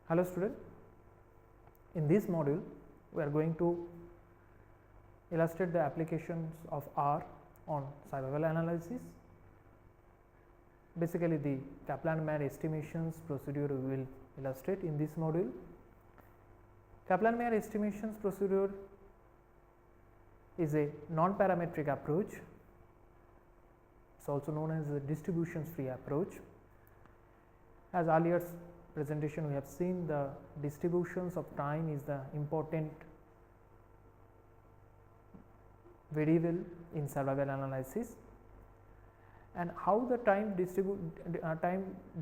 Hello student, in this module we are going to illustrate the applications of R on survival analysis. Basically the Kaplan-Meier estimations procedure we will illustrate in this module. Kaplan-Meier estimations procedure is a non-parametric approach. It is also known as a distributions free approach. As earlier presentation we have seen, the distributions of time is the important variable in survival analysis, and how the time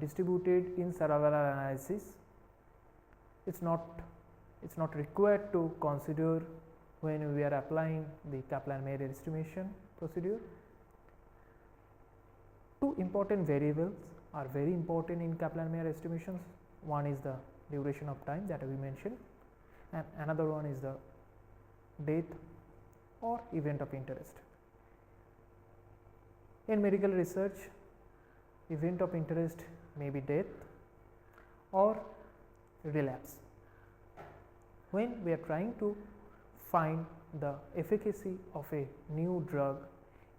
distributed in survival analysis, it's not required to consider when we are applying the Kaplan-Meier estimation procedure. Two important variables are very important in Kaplan-Meier estimations. One is the duration of time that we mentioned, and another one is the date or event of interest. In medical research, event of interest may be death or relapse. When we are trying to find the efficacy of a new drug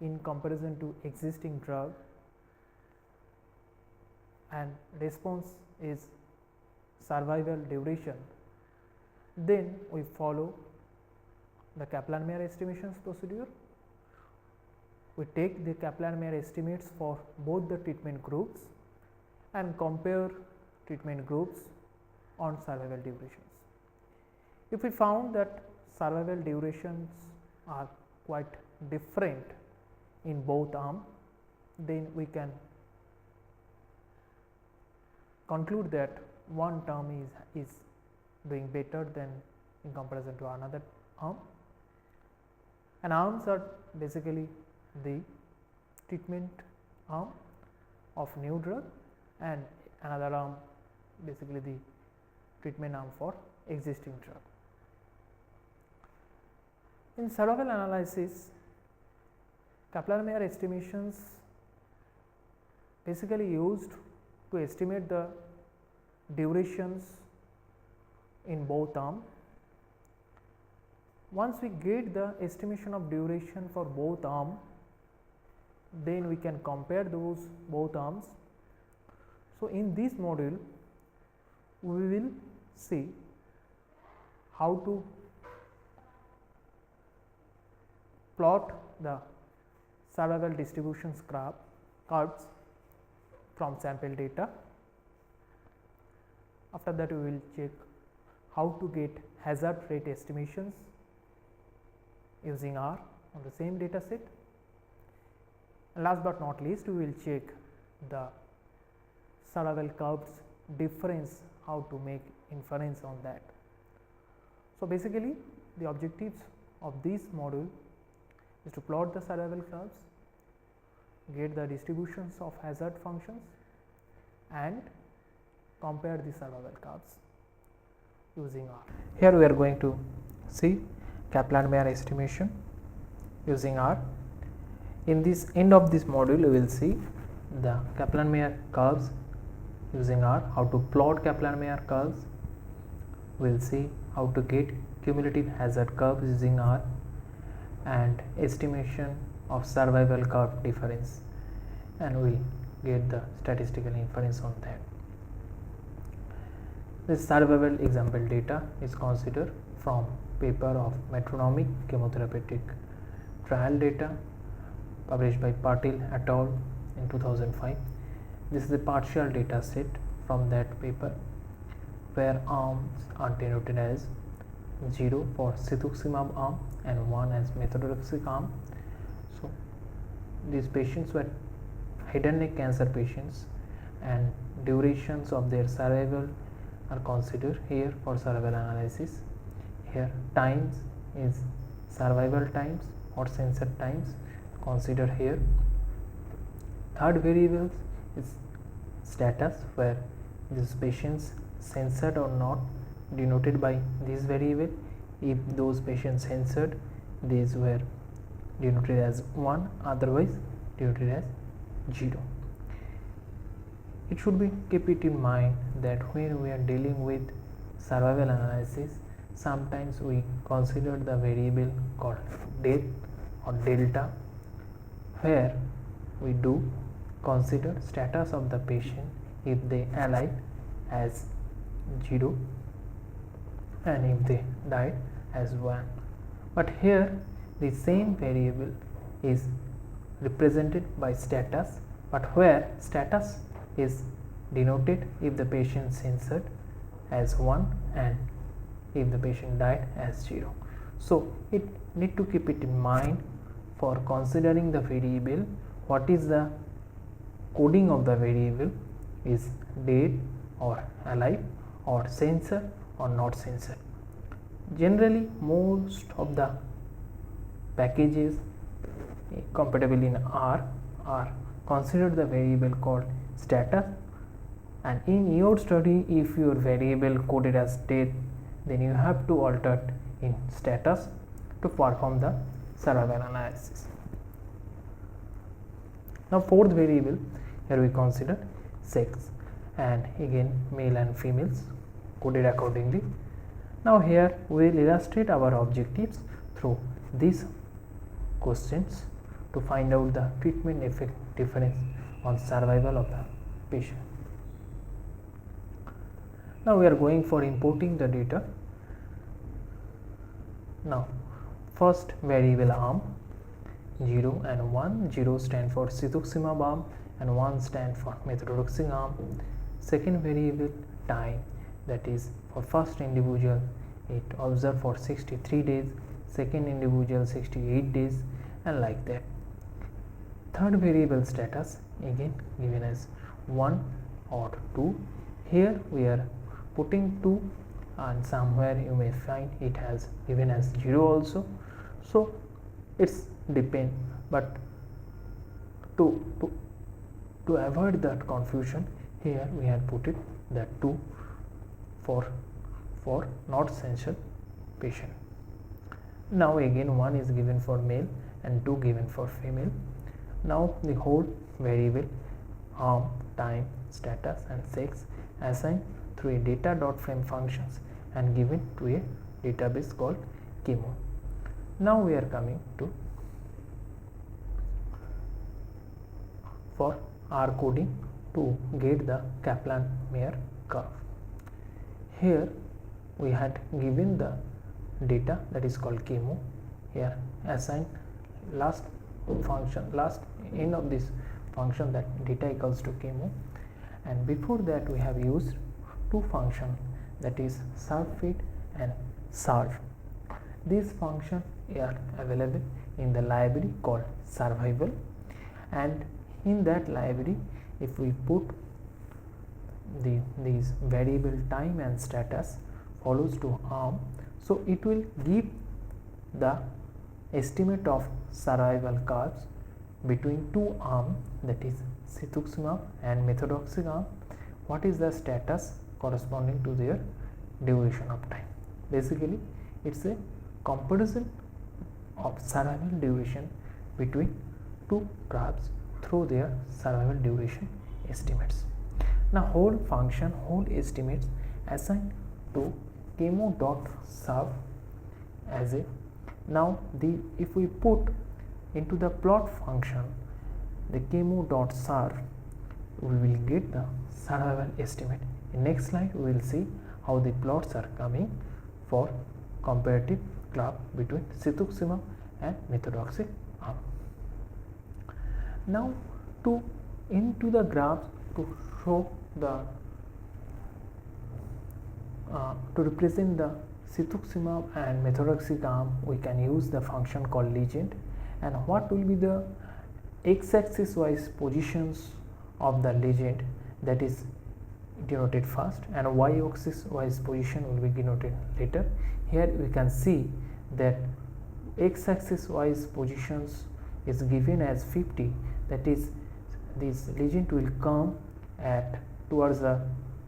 in comparison to existing drug, and response is survival duration, then we follow the Kaplan-Meier estimations procedure. We take the Kaplan-Meier estimates for both the treatment groups and compare treatment groups on survival durations. If we found that survival durations are quite different in both arms, then we can conclude that one term is doing better than in comparison to another arm. And arms are basically the treatment arm of new drug, and another arm basically the treatment arm for existing drug. In survival analysis, Kaplan-Meier estimations basically used to estimate the durations in both arms. Once we get the estimation of duration for both arms, then we can compare those both arms. So, in this module we will see how to plot the survival distributions curves from sample data. After that, we will check how to get hazard rate estimations using R on the same data set. And last but not least, we will check the survival curves difference, how to make inference on that. So, basically the objectives of this module is to plot the survival curves, get the distributions of hazard functions, and compare the survival curves using R. Here we are going to see Kaplan-Meier estimation using R. In this end of this module, we will see the Kaplan-Meier curves using R, how to plot Kaplan-Meier curves. We will see how to get cumulative hazard curves using R, and estimation of survival curve difference, and we will get the statistical inference on that. This survival example data is considered from paper of metronomic chemotherapeutic trial data published by Patil et al. In 2005. This is a partial data set from that paper, where arms are denoted as 0 for cetuximab arm and 1 as methotrexate arm. So, these patients were head and neck cancer patients, and durations of their survival are considered here for survival analysis. Here times is survival times or censored times considered here. Third variable is status, where these patients censored or not denoted by this variable. If those patients censored, these were denoted as 1, otherwise denoted as 0. it should be keep it in mind that when we are dealing with survival analysis, sometimes we consider the variable called death or delta, where we do consider status of the patient if they alive as 0 and if they died as 1. But here the same variable is represented by status, but where status is denoted if the patient censored as 1 and if the patient died as 0. So it need to keep it in mind for considering the variable, what is the coding of the variable, is dead or alive or censored or not censored. Generally most of the packages compatible in R are consider the variable called status, and in your study if your variable coded as death, then you have to alter it in status to perform the survival analysis. Now fourth variable, here we consider sex, and again male and females coded accordingly. Now here we will illustrate our objectives through these questions to find out the treatment effect difference on survival of the patient. Now we are going for importing the data. Now first variable arm, 0 and 1, 0 stand for cetuximab arm and 1 stand for methotrexate arm. Second variable time, that is for first individual it observed for 63 days, second individual 68 days, and like that. Third variable status, again given as 1 or 2. Here we are putting 2 and somewhere you may find it has given as 0 also. So it's depend, but to avoid that confusion, here we have put it that 2 for not censored patient. Now again 1 is given for male and 2 given for female. Now the whole variable arm, time, status and sex assigned through a data.frame functions and given to a database called chemo. Now we are coming to for R coding to get the Kaplan-Meier curve. Here we had given the data that is called chemo, here assigned last function, last end of this function, that data equals to chemo, and before that we have used two functions, that is surfit and surf. These functions are available in the library called survival, and in that library if we put these variable time and status follows to arm, so it will give the estimate of survival curves between two arms, that is cetuximab and methotrexate arm. What is the status corresponding to their duration of time? Basically it's a comparison of survival duration between two curves through their survival duration estimates. Now whole function, whole estimates assigned to chemo.surf as a, now the if we put into the plot function the chemo.surf, we will get the survival estimate. In next slide we will see how the plots are coming for comparative graph between cetuximab and methotrexate arm. Now to into the graph to show the to represent the cetuximab and methotrexate arm, we can use the function called legend, and what will be the x-axis wise positions of the legend, that is denoted first, and y-axis wise position will be denoted later. Here we can see that x-axis wise positions is given as 50, that is this legend will come at towards the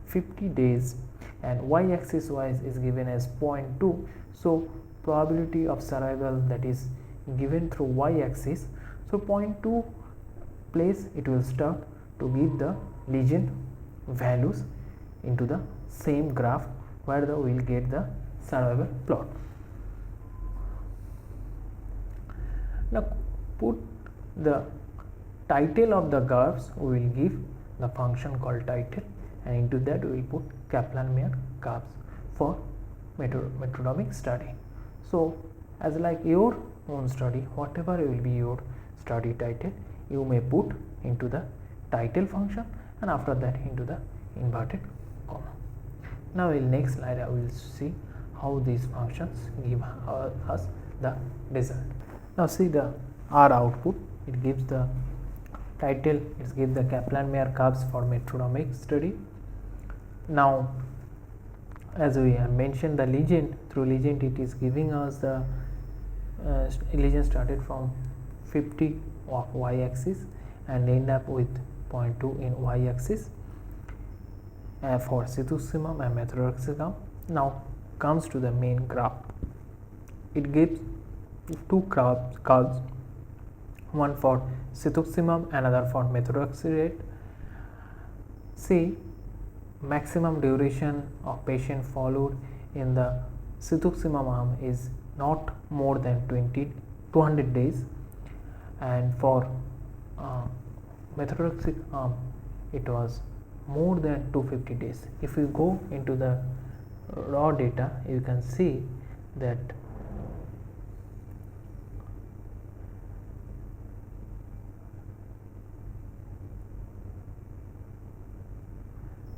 50 days, and y-axis wise is given as 0.2. so probability of survival that is given through y-axis, so 0.2 place it will start to give the lesion values into the same graph where we will get the survival plot. Now put the title of the curves, we will give the function called title, and into that we will put Kaplan-Meier curves for metronomic study. So as like your own study, whatever will be your study title, you may put into the title function and after that into the inverted comma. Now in next slide I will see how these functions give us the result. Now see the R output, it gives the title, it gives the Kaplan-Meier curves for metronomic study. Now as we have mentioned the legend, through legend it is giving us the legend started from 50 of y-axis and end up with 0.2 in y-axis for cetuximab and methotrexate. Now comes to the main graph. It gives two curves, one for cetuximab, another for methotrexate. See, maximum duration of patient followed in the cetuximab arm is not more than 200 days, and for methotrexate arm it was more than 250 days. If you go into the raw data, you can see that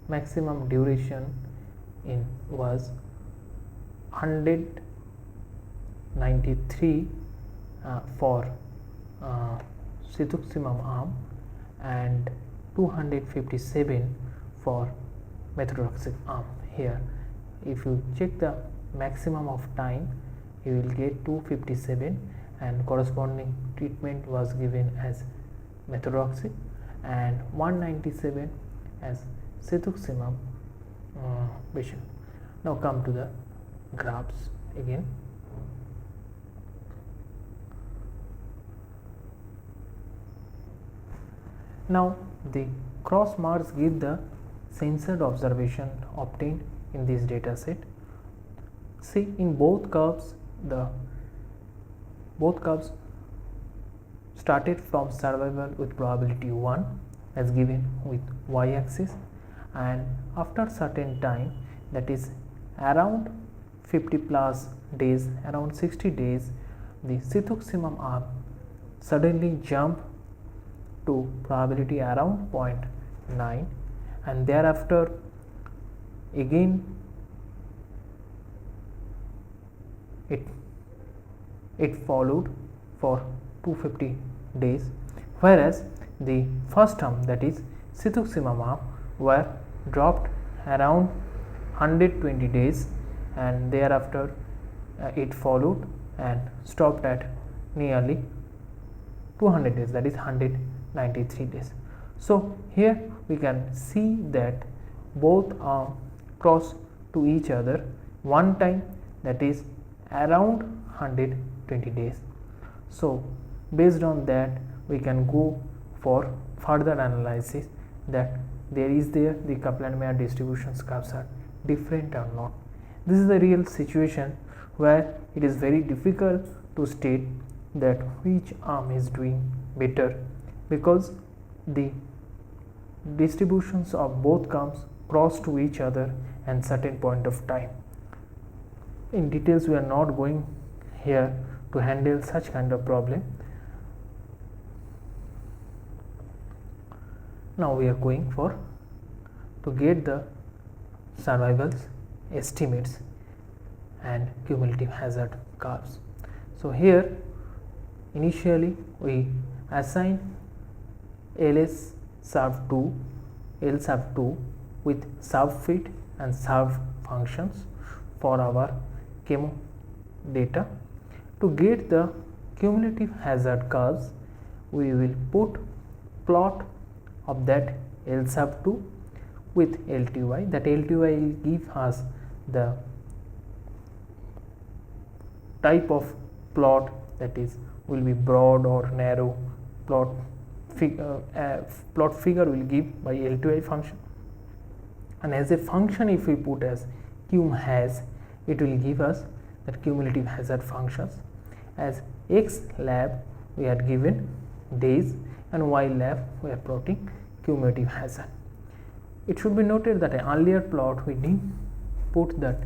maximum duration in was 193 for cetuximab arm and 257 for methotrexate arm. Here if you check the maximum of time, you will get 257 and corresponding treatment was given as methotrexate and 197 as cetuximab patient. Now come to the graphs again. Now the cross marks give the censored observation obtained in this data set. See, in both curves started from survival with probability 1 as given with y-axis, and after certain time, that is around 50 plus days, around 60 days, the cetuximab arm suddenly jump to probability around 0.9, and thereafter again it followed for 250 days, whereas the first term, that is cetuximab arm, were dropped around 120 days, and thereafter it followed and stopped at nearly 200 days, that is 193 days. So here we can see that both are cross to each other one time, that is around 120 days. So based on that we can go for further analysis that the Kaplan-Meier distributions curves are different or not. This is the real situation where it is very difficult to state that which arm is doing better, because the distributions of both arms cross to each other at certain point of time. In details we are not going here to handle such kind of problem. Now we are going for to get the survivals estimates and cumulative hazard curves. So here initially we assign LS sub 2, L sub 2 with subfit and sub functions for our chemo data. To get the cumulative hazard curves, we will put plot of that L sub 2 with LTY. That LTY will give us the type of plot, that is will be broad or narrow plot plot figure will give by L2I function, and as a function if we put as cum has, it will give us that cumulative hazard functions. As X lab we had given days and Y lab we are plotting cumulative hazard. It should be noted that an earlier plot we didn't put that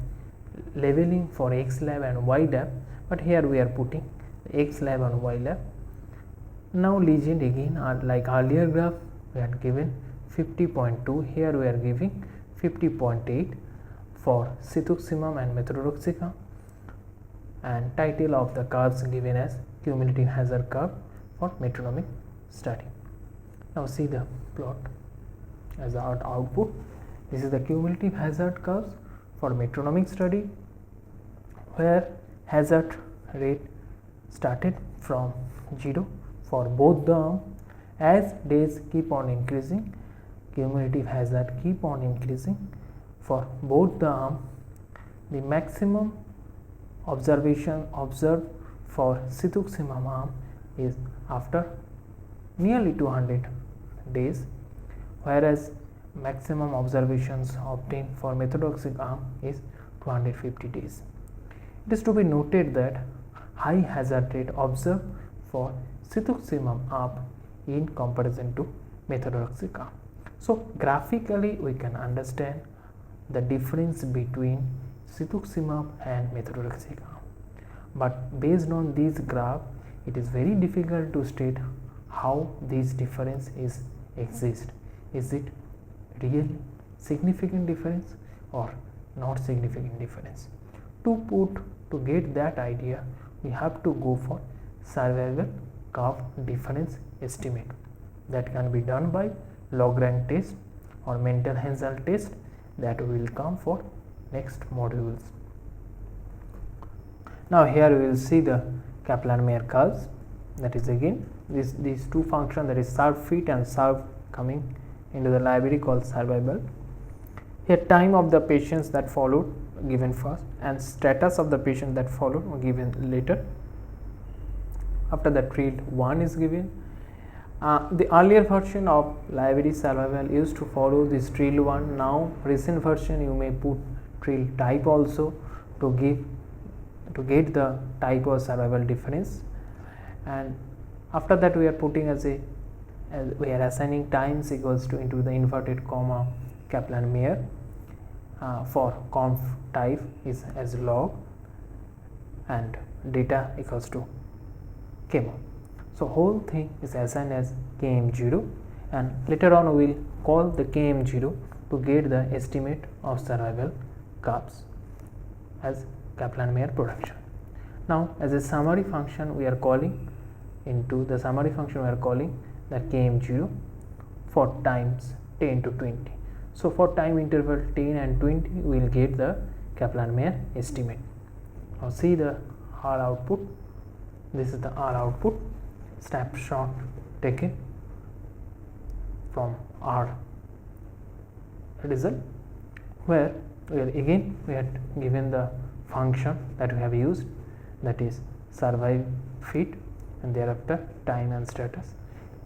leveling for X lab and Y lab, but here we are putting X lab and Y lab. Now legend again are like earlier graph we had given 50.2, here we are giving 50.8 for cetuximab and methotrexate, and title of the curves given as cumulative hazard curve for metronomic study. Now see the plot as our output. This is the cumulative hazard curves for metronomic study, where hazard rate started from 0 for both the arm. As days keep on increasing, cumulative hazard keep on increasing for both the arm. The maximum observation observed for cetuximab arm is after nearly 200 days, whereas maximum observations obtained for methotrexate arm is 250 days. It is to be noted that high hazard rate observed for cetuximab arm in comparison to methotrexate arm. So graphically we can understand the difference between cetuximab and methotrexate arm, but based on this graph it is very difficult to state how this difference is exist. Is it really significant difference or not significant difference? To get that idea, we have to go for survival curve difference estimate. That can be done by Lagrange test or Mentel-Hensel test, that will come for next modules. Now here we will see the Kaplan-Meier curves, that is again these two functions, that is serve fit and serve coming into the library called survival. Here time of the patients that followed given first and status of the patient that followed given later. After that field 1 is given. The earlier version of library survival used to follow this trial 1. Now recent version you may put trial type also to get the type of survival difference, and after that we are putting as we are assigning times equals to into the inverted comma Kaplan-Meier for conf type is as log and data equals to kmo. So whole thing is assigned as km0, and later on we will call the km0 to get the estimate of survival curves as Kaplan-Meier production. Now as a summary function we are calling into the summary function we are calling the km0 for times 10 to 20. So for time interval 10 and 20 we will get the Kaplan-Meier estimate. Now see the R output. This is the R output snapshot taken from R result, where we are given the function that we have used, that is survive fit, and thereafter time and status,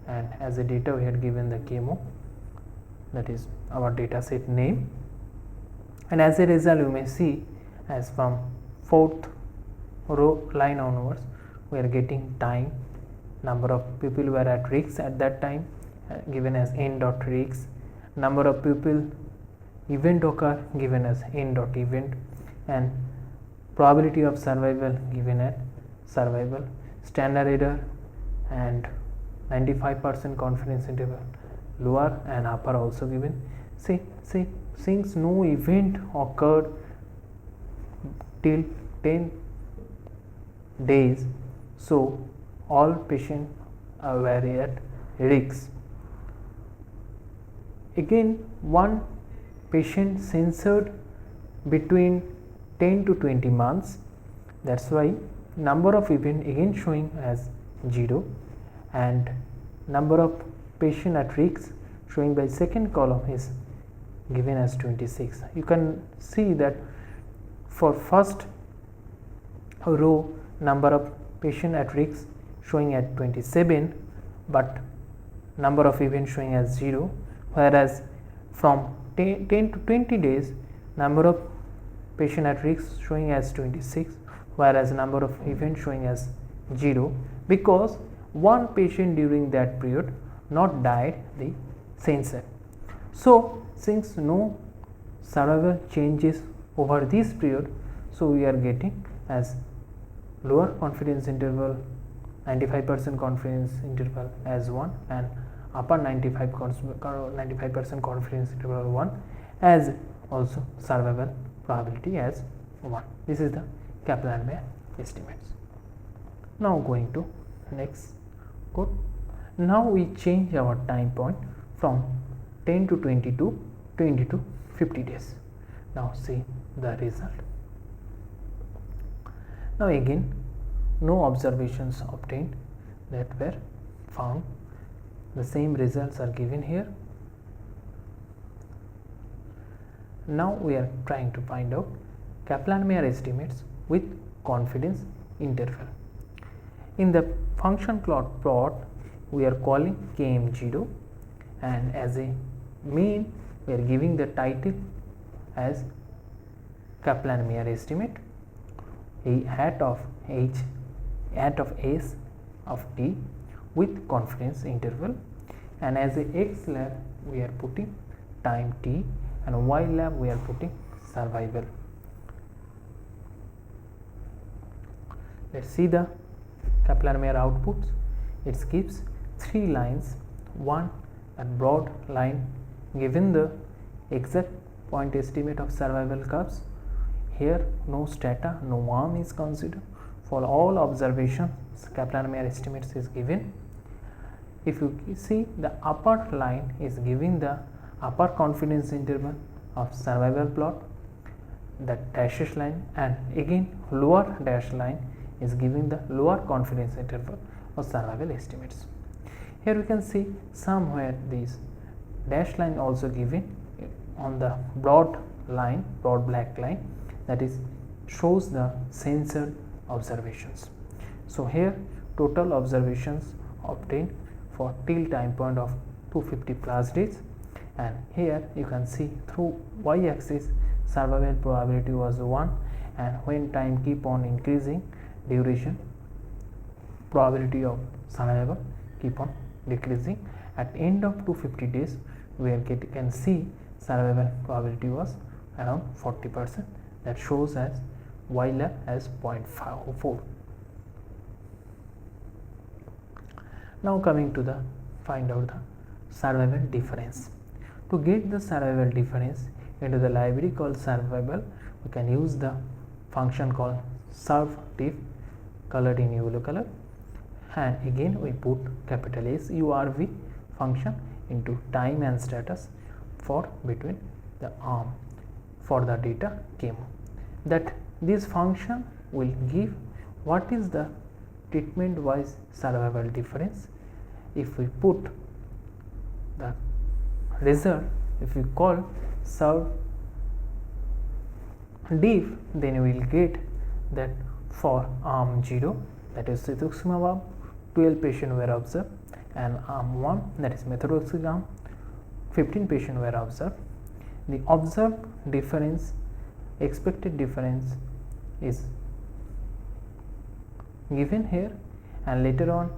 and as a data we had given the kmo, that is our data set name, and as a result you may see as from 4th row line onwards we are getting time, number of people were at risk at that time given as n dot risk, number of people event occur given as n dot event, and probability of survival given at survival, standard error and 95% confidence interval lower and upper also given. Say since no event occurred till 10 days, so all patients were at risk. Again one patient censored between 10 to 20 months, that's why number of event again showing as 0, and number of patient at risk showing by second column is given as 26. You can see that for first row number of patient at risk showing at 27, but number of events showing as 0, whereas from 10 to 20 days number of patient at risk showing as 26, whereas number of events showing as 0, because one patient during that period not died the sensor. So since no survival changes over this period, so we are getting as lower confidence interval, 95% confidence interval as 1, and upper 95% confidence interval 1 as also survival probability as 1. This is the Kaplan-Meier estimates. Now going to next code. Now we change our time point from 10 to 20 to 20 to 50 days. Now see the result. Now again no observations obtained that were found. The same results are given here. Now we are trying to find out Kaplan-Meier estimates with confidence interval. In the function plot we are calling Km0, and as a mean we are giving the title as Kaplan-Meier estimate a hat of h hat of s of t with confidence interval, and as a x lab we are putting time t and y lab we are putting survival. Let's see the Kaplan-Meier outputs. It gives 3 lines, one a broad line given the exact point estimate of survival curves. Here no strata, no arm is considered. For all observations Kaplan-Meier estimates is given. If you see, the upper line is giving the upper confidence interval of survival plot, the dashed line, and again lower dashed line is giving the lower confidence interval of survival estimates. Here we can see somewhere this dashed line also given on the broad line, broad black line, that is shows the censored observations. So here total observations obtained for till time point of 250 plus days, and here you can see through y axis survival probability was 1, and when time keep on increasing duration probability of survival keep on decreasing. At end of 250 days we can see survival probability was around 40%, that shows as y lab as 0.54. Now coming to the find out the survival difference. To get the survival difference into the library called survival, we can use the function called survdiff colored in yellow color, and again we put capital S URV function into time and status for between the arm for the data came, that this function will give what is the treatment wise survival difference. If we put the result, if we call survdiff, then we will get that for arm 0, that is cetuximab arm, 12 patients were observed, and arm 1, that is methotrexate arm, 15 patients were observed. The observed difference, expected difference is given here, and later on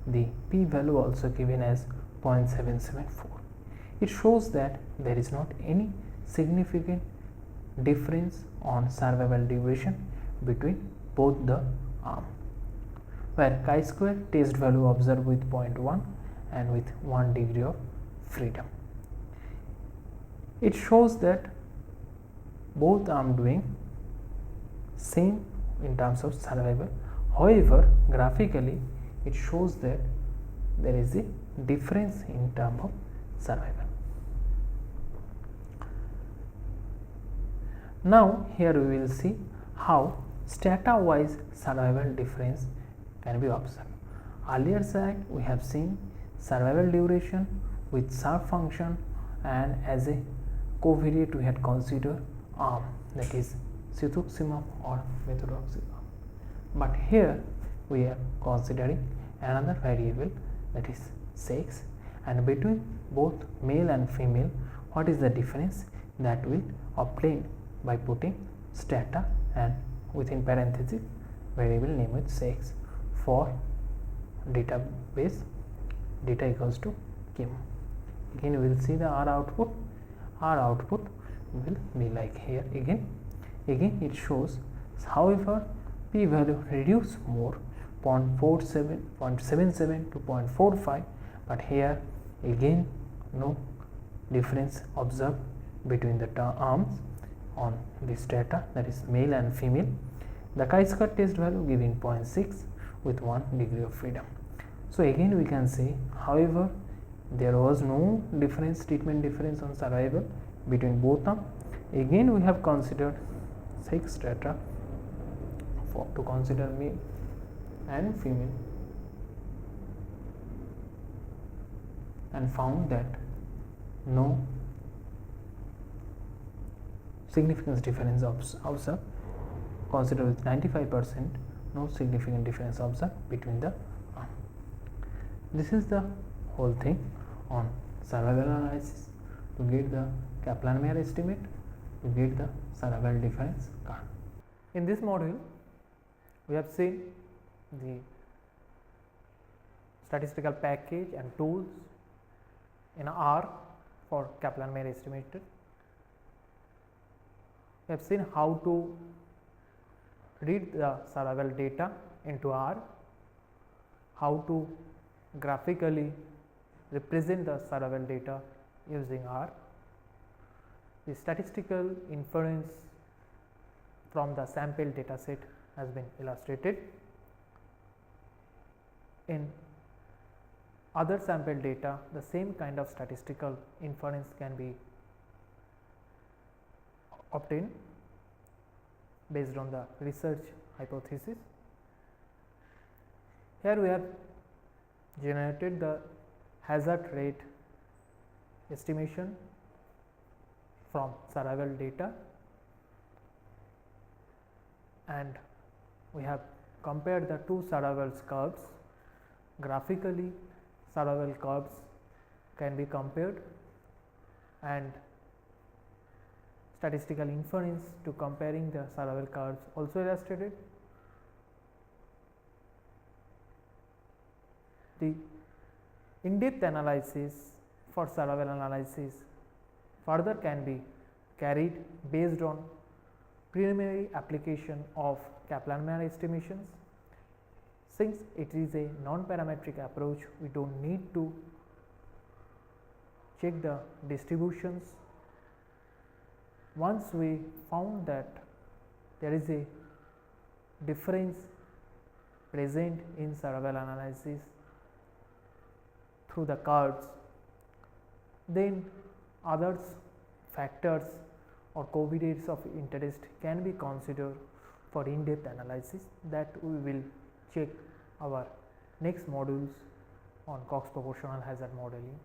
the p value also given as 0.774. It shows that there is not any significant difference on survival duration between both the arm, where chi-square test value observed with 0.1 and with 1 degree of freedom. It shows that both arm doing same in terms of survival. However, graphically it shows that there is a difference in terms of survival. Now here we will see how strata wise survival difference can be observed. Earlier slide we have seen survival duration with SURF function, and as a covariate we had considered arm, that is cetuximab or methotrexate. But here we are considering another variable, that is sex, and between both male and female what is the difference, that will obtain by putting strata and within parenthesis variable name with sex for database data equals to kim. Again we will see the R output. R output will be like here. Again it shows, however p value reduce more 0.77 to 0.45, but here again no difference observed between the arms on this data, that is male and female. The chi-square test value giving 0.6 with 1 degree of freedom. So again we can say, however there was no difference, treatment difference on survival between both arms. Again we have considered 6 data to consider male and female and found that no significant difference observed. Consider with 95% no significant difference observed between the arm. This is the whole thing on survival analysis to get the Kaplan-Meier estimate, to get the survival difference curve. In this module we have seen the statistical package and tools in R for Kaplan-Meier estimator. We have seen how to read the survival data into R, how to graphically represent the survival data using R, the statistical inference from the sample data set has been illustrated. In other sample data, the same kind of statistical inference can be obtained based on the research hypothesis. Here we have generated the hazard rate estimation from survival data, and we have compared the two survival curves. Graphically survival curves can be compared and statistical inference to comparing the survival curves also illustrated. The in-depth analysis for survival analysis further can be carried based on preliminary application of Kaplan-Meier estimations. Since it is a non-parametric approach, we do not need to check the distributions. Once we found that there is a difference present in survival analysis through the curves, then other factors or covariates of interest can be considered for in-depth analysis, that we will check our next modules on Cox proportional hazard modeling.